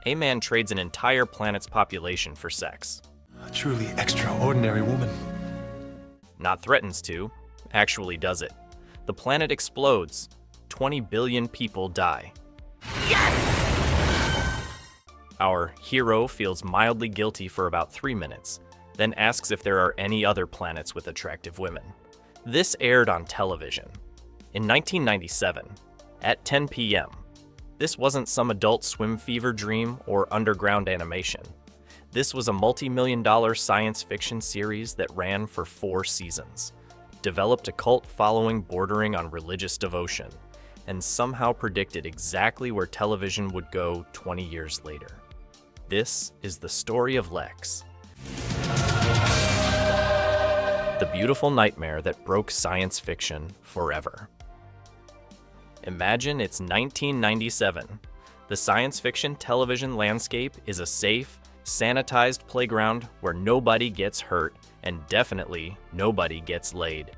A man trades an entire planet's population for sex. A truly extraordinary woman. Not threatens to, actually does it. The planet explodes. 20 billion people die. Yes! Our hero feels mildly guilty for about 3 minutes, then asks if there are any other planets with attractive women. This aired on television. In 1997, at 10 p.m., this wasn't some Adult Swim fever dream or underground animation. This was a multi-million-dollar science fiction series that ran for 4 seasons, developed a cult following bordering on religious devotion, and somehow predicted exactly where television would go 20 years later. This is the story of Lexx, the beautiful nightmare that broke science fiction forever. Imagine it's 1997. The science fiction television landscape is a safe, sanitized playground where nobody gets hurt and definitely nobody gets laid.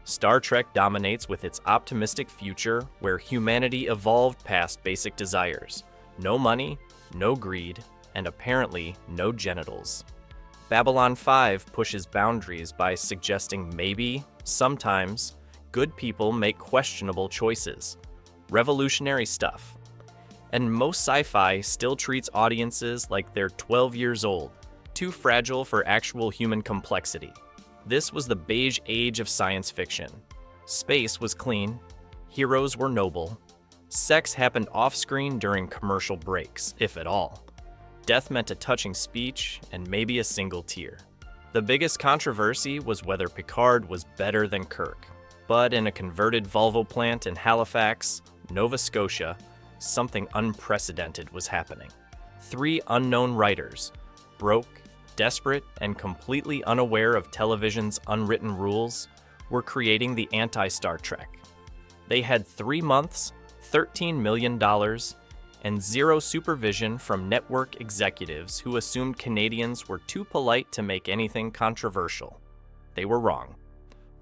Star Trek dominates with its optimistic future where humanity evolved past basic desires. No money, no greed, and apparently no genitals. Babylon 5 pushes boundaries by suggesting maybe, sometimes, good people make questionable choices. Revolutionary stuff. And most sci-fi still treats audiences like they're 12 years old, too fragile for actual human complexity. This was the beige age of science fiction. Space was clean, heroes were noble, sex happened off-screen during commercial breaks, if at all. Death meant a touching speech and maybe a single tear. The biggest controversy was whether Picard was better than Kirk. But in a converted Volvo plant in Halifax, Nova Scotia, something unprecedented was happening. 3 unknown writers, broke, desperate, and completely unaware of television's unwritten rules, were creating the anti-Star Trek. They had 3 months, $13 million, and 0 supervision from network executives who assumed Canadians were too polite to make anything controversial. They were wrong.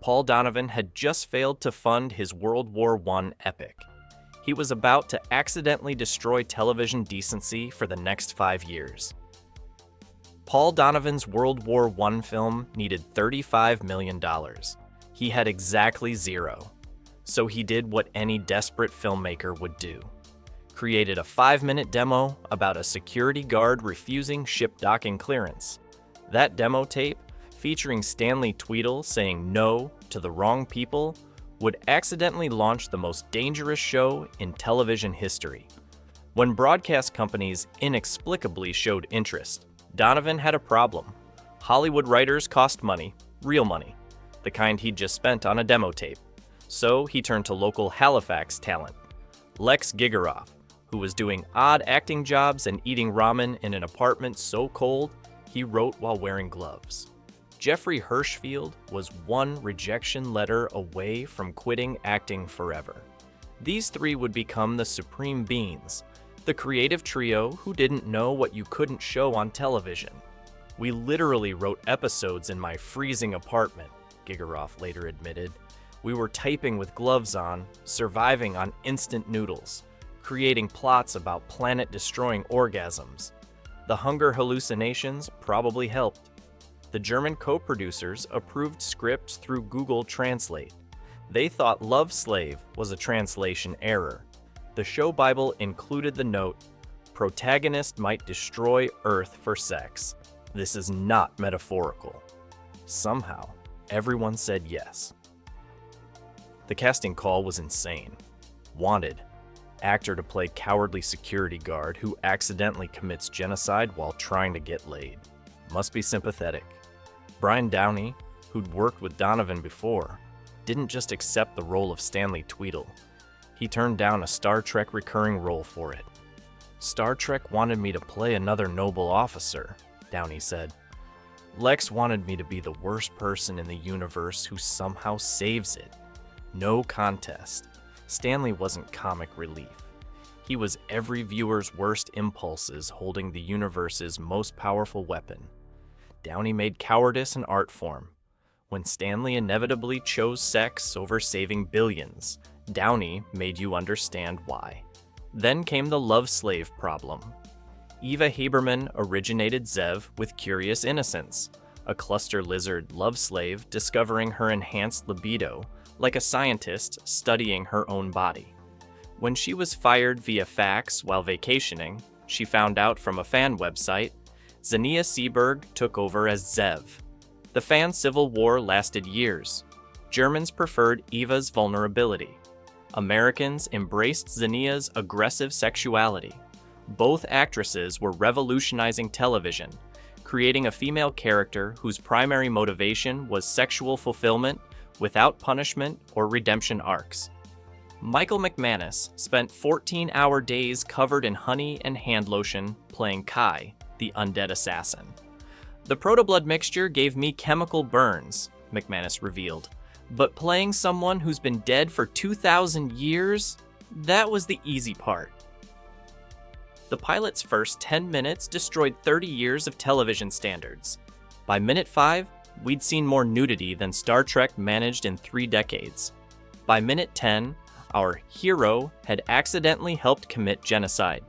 Paul Donovan had just failed to fund his World War I epic. He was about to accidentally destroy television decency for the next 5 years. Paul Donovan's World War I film needed $35 million. He had exactly 0. So he did what any desperate filmmaker would do. Created a 5-minute demo about a security guard refusing ship docking clearance. That demo tape, featuring Stanley Tweedle saying no to the wrong people, would accidentally launch the most dangerous show in television history. When broadcast companies inexplicably showed interest, Donovan had a problem. Hollywood writers cost money, real money, the kind he'd just spent on a demo tape. So he turned to local Halifax talent, Lexx Gigeroff, who was doing odd acting jobs and eating ramen in an apartment so cold he wrote while wearing gloves. Jeffrey Hirschfield was 1 rejection letter away from quitting acting forever. These 3 would become the Supreme Beings, the creative trio who didn't know what you couldn't show on television. We literally wrote episodes in my freezing apartment, Gigeroff later admitted. We were typing with gloves on, surviving on instant noodles, creating plots about planet-destroying orgasms. The hunger hallucinations probably helped. The German co-producers approved scripts through Google Translate. They thought Love Slave was a translation error. The show Bible included the note, "Protagonist might destroy Earth for sex. This is not metaphorical." Somehow, everyone said yes. The casting call was insane. Wanted, actor to play cowardly security guard who accidentally commits genocide while trying to get laid. Must be sympathetic. Brian Downey, who'd worked with Donovan before, didn't just accept the role of Stanley Tweedle. He turned down a Star Trek recurring role for it. "Star Trek wanted me to play another noble officer," Downey said. "Lexx wanted me to be the worst person in the universe who somehow saves it. No contest. Stanley wasn't comic relief. He was every viewer's worst impulses holding the universe's most powerful weapon. Downey made cowardice an art form. When Stanley inevitably chose sex over saving billions, Downey made you understand why. Then came the love slave problem. Eva Haberman originated Zev with curious innocence, a cluster lizard love slave discovering her enhanced libido, like a scientist studying her own body. When she was fired via fax while vacationing, she found out from a fan website, Zania Seberg took over as Zev. The fan civil war lasted years. Germans preferred Eva's vulnerability. Americans embraced Zania's aggressive sexuality. Both actresses were revolutionizing television, creating a female character whose primary motivation was sexual fulfillment without punishment or redemption arcs. Michael McManus spent 14-hour days covered in honey and hand lotion playing Kai, the undead assassin. The proto-blood mixture gave me chemical burns, McManus revealed, but playing someone who's been dead for 2,000 years, that was the easy part. The pilot's first 10 minutes destroyed 30 years of television standards. By minute 5, we'd seen more nudity than Star Trek managed in 3 decades. By minute 10, our hero had accidentally helped commit genocide.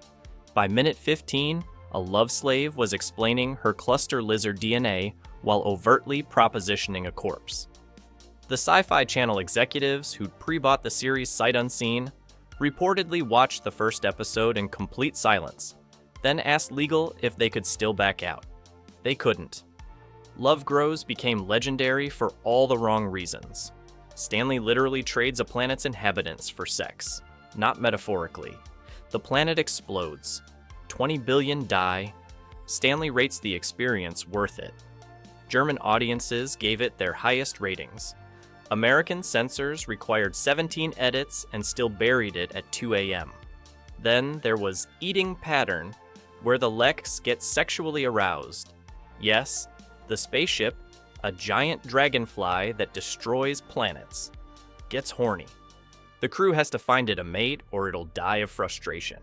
By minute 15, a love slave was explaining her cluster lizard DNA while overtly propositioning a corpse. The Sci-Fi Channel executives who'd pre-bought the series sight unseen reportedly watched the first episode in complete silence, then asked legal if they could still back out. They couldn't. Love Grows became legendary for all the wrong reasons. Stanley literally trades a planet's inhabitants for sex, not metaphorically. The planet explodes. 20 billion die. Stanley rates the experience worth it. German audiences gave it their highest ratings. American censors required 17 edits and still buried it at 2 a.m. Then there was Eating Pattern, where the Lexx gets sexually aroused. Yes, the spaceship, a giant dragonfly that destroys planets, gets horny. The crew has to find it a mate or it'll die of frustration.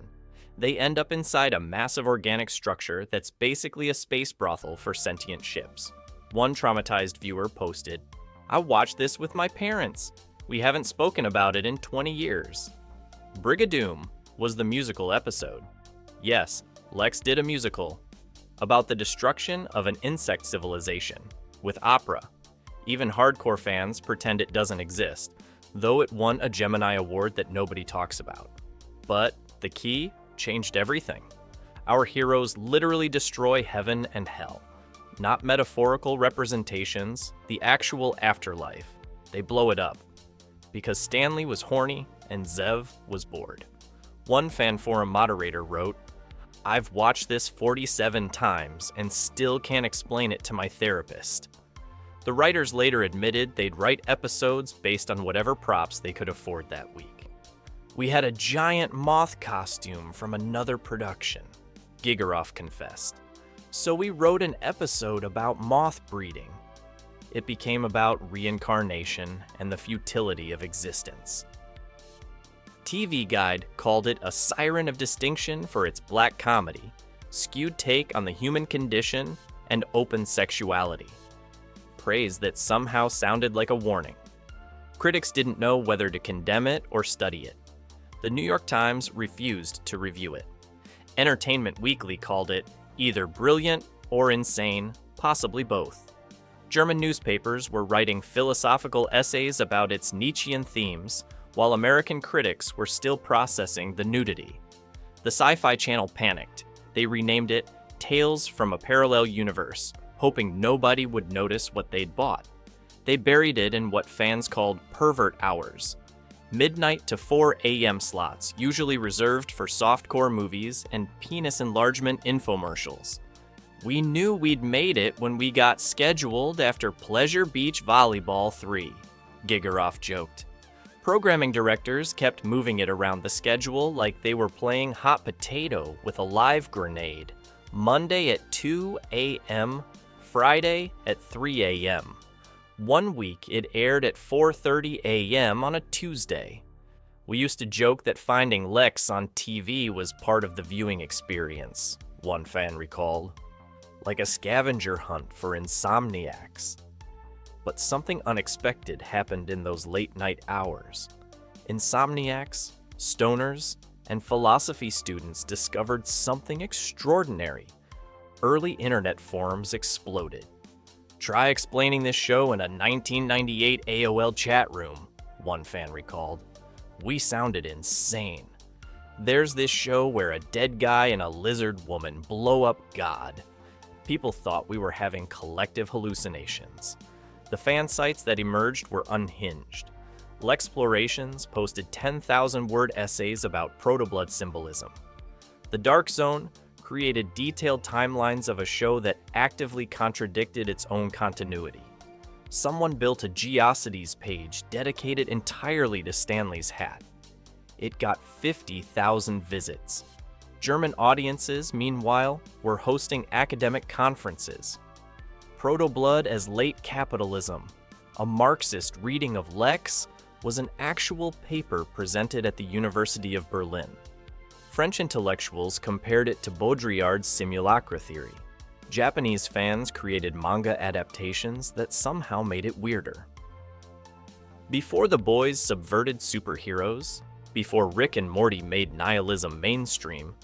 They end up inside a massive organic structure that's basically a space brothel for sentient ships. One traumatized viewer posted, "I watched this with my parents. We haven't spoken about it in 20 years." Brigadoon was the musical episode. Yes, Lexx did a musical about the destruction of an insect civilization, with opera. Even hardcore fans pretend it doesn't exist, though it won a Gemini Award that nobody talks about. But the key changed everything. Our heroes literally destroy heaven and hell. Not metaphorical representations, the actual afterlife. They blow it up. Because Stanley was horny and Zev was bored. One fan forum moderator wrote, "I've watched this 47 times and still can't explain it to my therapist." The writers later admitted they'd write episodes based on whatever props they could afford that week. "We had a giant moth costume from another production," Gigeroff confessed. "So we wrote an episode about moth breeding." It became about reincarnation and the futility of existence. TV Guide called it a siren of distinction for its black comedy, skewed take on the human condition, and open sexuality. Praise that somehow sounded like a warning. Critics didn't know whether to condemn it or study it. The New York Times refused to review it. Entertainment Weekly called it either brilliant or insane, possibly both. German newspapers were writing philosophical essays about its Nietzschean themes, while American critics were still processing the nudity. The Sci-Fi Channel panicked. They renamed it Tales from a Parallel Universe, hoping nobody would notice what they'd bought. They buried it in what fans called pervert hours, midnight to 4 a.m. slots, usually reserved for softcore movies and penis enlargement infomercials. "We knew we'd made it when we got scheduled after Pleasure Beach Volleyball 3, Gigeroff joked. Programming directors kept moving it around the schedule like they were playing hot potato with a live grenade. Monday at 2 a.m., Friday at 3 a.m. One week it aired at 4:30 a.m. on a Tuesday. We used to joke that finding Lexx on TV was part of the viewing experience, one fan recalled. Like a scavenger hunt for insomniacs. But something unexpected happened in those late night hours. Insomniacs, stoners, and philosophy students discovered something extraordinary. Early internet forums exploded. Try explaining this show in a 1998 AOL chat room, one fan recalled. We sounded insane. There's this show where a dead guy and a lizard woman blow up God. People thought we were having collective hallucinations. The fan sites that emerged were unhinged. Lexplorations posted 10,000-word essays about protoblood symbolism. The Dark Zone created detailed timelines of a show that actively contradicted its own continuity. Someone built a Geocities page dedicated entirely to Stanley's hat. It got 50,000 visits. German audiences, meanwhile, were hosting academic conferences. Protoblood as Late Capitalism, a Marxist reading of Lexx, was an actual paper presented at the University of Berlin. French intellectuals compared it to Baudrillard's simulacra theory. Japanese fans created manga adaptations that somehow made it weirder. Before the boys subverted superheroes, before Rick and Morty made nihilism mainstream,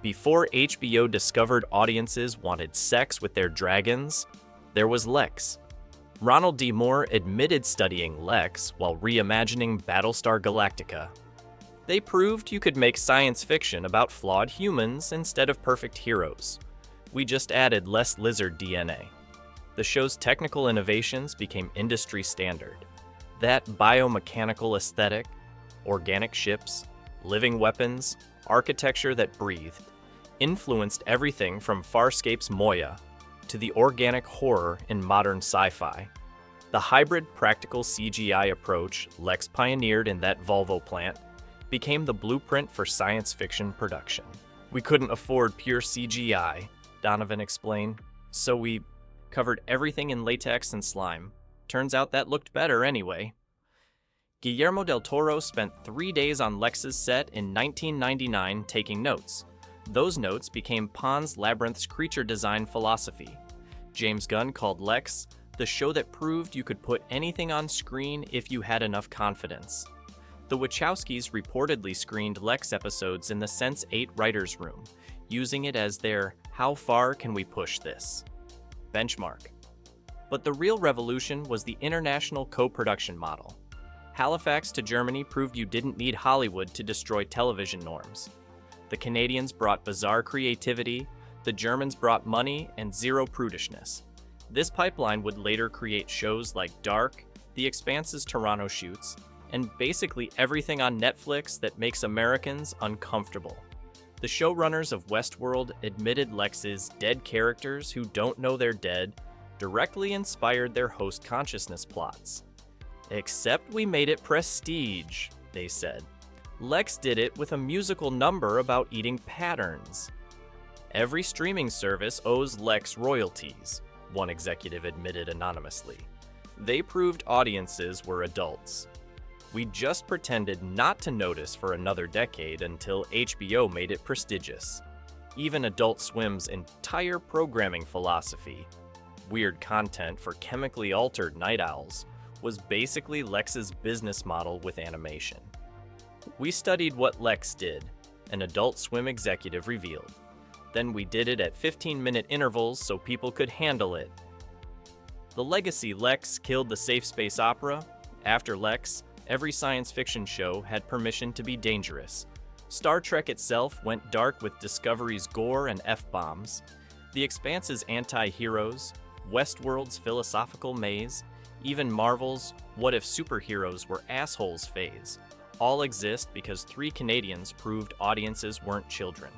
before HBO discovered audiences wanted sex with their dragons, there was Lexx. Ronald D. Moore admitted studying Lexx while reimagining Battlestar Galactica. They proved you could make science fiction about flawed humans instead of perfect heroes. We just added less lizard DNA. The show's technical innovations became industry standard. That biomechanical aesthetic, organic ships, living weapons, architecture that breathed, influenced everything from Farscape's Moya to the organic horror in modern sci-fi. The hybrid practical CGI approach Lexx pioneered in that Volvo plant became the blueprint for science fiction production. We couldn't afford pure CGI, Donovan explained, so we covered everything in latex and slime. Turns out that looked better anyway. Guillermo del Toro spent 3 days on Lexx's set in 1999 taking notes. Those notes became Pan's Labyrinth's creature design philosophy. James Gunn called Lexx the show that proved you could put anything on screen if you had enough confidence. The Wachowskis reportedly screened Lexx episodes in the Sense8 writers' room, using it as their "how far can we push this?" benchmark. But the real revolution was the international co-production model. Halifax to Germany proved you didn't need Hollywood to destroy television norms. The Canadians brought bizarre creativity, the Germans brought money and zero prudishness. This pipeline would later create shows like Dark, The Expanse's Toronto shoots, and basically everything on Netflix that makes Americans uncomfortable. The showrunners of Westworld admitted Lexx's dead characters who don't know they're dead directly inspired their host consciousness plots. Except we made it prestige, they said. Lexx did it with a musical number about eating patterns. Every streaming service owes Lexx royalties, one executive admitted anonymously. They proved audiences were adults. We just pretended not to notice for another decade until HBO made it prestigious. Even Adult Swim's entire programming philosophy, weird content for chemically altered night owls, was basically Lexx's business model with animation. We studied what Lexx did, an Adult Swim executive revealed. Then we did it at 15-minute intervals so people could handle it. The legacy Lexx killed the safe space opera. After Lexx, every science fiction show had permission to be dangerous. Star Trek itself went dark with Discovery's gore and F-bombs. The Expanse's anti-heroes, Westworld's philosophical maze, even Marvel's "what if superheroes were assholes" phase, all exist because 3 Canadians proved audiences weren't children.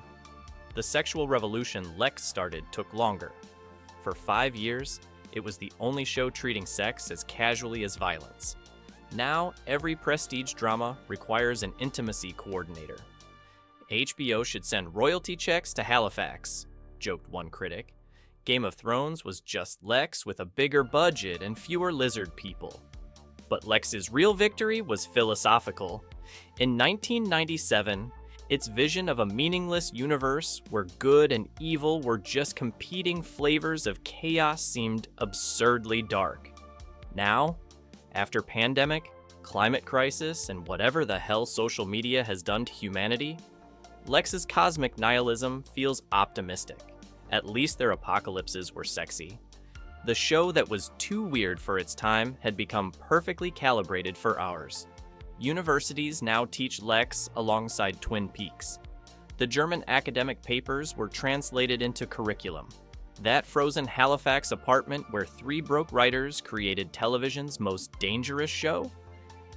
The sexual revolution Lexx started took longer. For 5 years, it was the only show treating sex as casually as violence. Now, every prestige drama requires an intimacy coordinator. HBO should send royalty checks to Halifax, joked one critic. Game of Thrones was just Lexx with a bigger budget and fewer lizard people. But Lexx's real victory was philosophical. In 1997, its vision of a meaningless universe where good and evil were just competing flavors of chaos seemed absurdly dark. Now, after pandemic, climate crisis, and whatever the hell social media has done to humanity, Lexx's cosmic nihilism feels optimistic. At least their apocalypses were sexy. The show that was too weird for its time had become perfectly calibrated for ours. Universities now teach Lexx alongside Twin Peaks. The German academic papers were translated into curriculum. That frozen Halifax apartment where three broke writers created television's most dangerous show?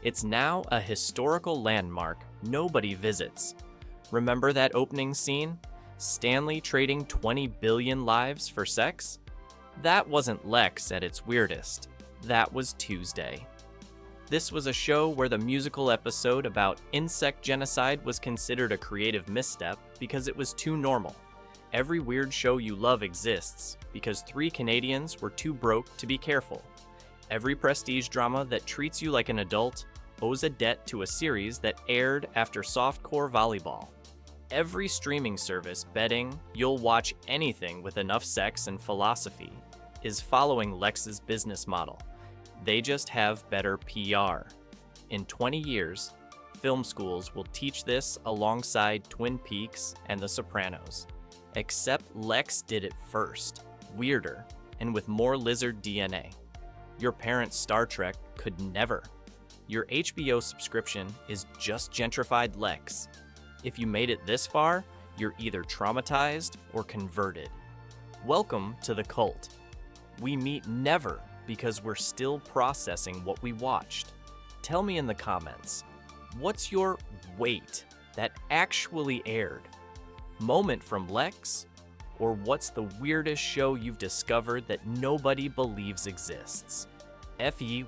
It's now a historical landmark nobody visits. Remember that opening scene? Stanley trading 20 billion lives for sex? That wasn't Lexx at its weirdest. That was Tuesday. This was a show where the musical episode about insect genocide was considered a creative misstep because it was too normal. Every weird show you love exists because three Canadians were too broke to be careful. Every prestige drama that treats you like an adult owes a debt to a series that aired after softcore volleyball. Every streaming service betting you'll watch anything with enough sex and philosophy is following Lexx's business model. They just have better PR. In 20 years, film schools will teach this alongside Twin Peaks and The Sopranos. Except Lexx did it first, weirder, and with more lizard DNA. Your parents' Star Trek could never. Your HBO subscription is just gentrified Lexx. If you made it this far, you're either traumatized or converted. Welcome to the cult. We meet never because we're still processing what we watched. Tell me in the comments, what's your wait that actually aired? Moment from Lexx? Or what's the weirdest show you've discovered that nobody believes exists? FE